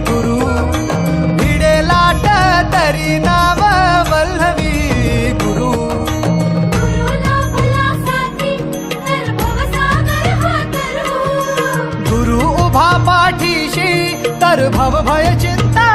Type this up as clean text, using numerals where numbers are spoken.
गुरु भिडे लाट तरी नाव वल्लवी गुरु गुरु उभा पाठीशी तर भव भय चिंता